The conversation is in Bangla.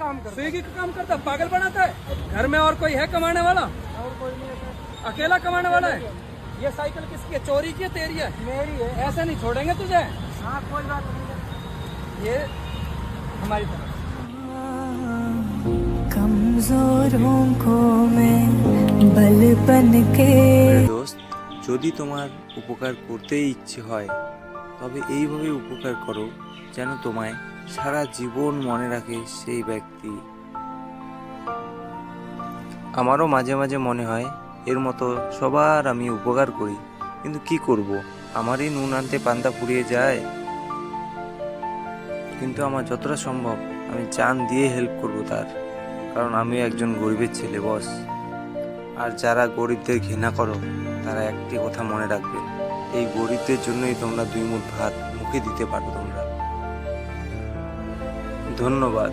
काम करता स्विगी का काम करता, पागल बनाता है। घर में और कोई है कमाने वाला? और कोई नहीं है। अकेला कमाने वाला है। ये साइकिल किसकी है? चोरी की है, तेरी है? मेरी है। ऐसे नहीं छोड़ेंगे तुझे। हाँ कोई बात नहीं है। ये हमारी तरफ। कमजोरों को मैं बल बन के। দোস্ত, যদি তোমার উপকার করতেই ইচ্ছে হয় তবে এইভাবে উপকার করো যেন তোমায় সারা জীবন মনে রাখে সেই ব্যক্তি। আমারও মাঝে মাঝে মনে হয় এর মতো সবার আমি উপকার করি, কিন্তু কি করব, আমারই নুন আনতে পান্তা ফুরিয়ে যায়। কিন্তু আমার যতটা সম্ভব আমি জান দিয়ে হেল্প করব তার, কারণ আমি একজন গরিবের ছেলে বস। আর যারা গরিবদের ঘৃণা করো তারা একটি কথা মনে রাখবে, এই গরিবদের জন্যই তোমরা দুই মুঠ ভাত মুখে দিতে পারো তোমরা। ধন্যবাদ।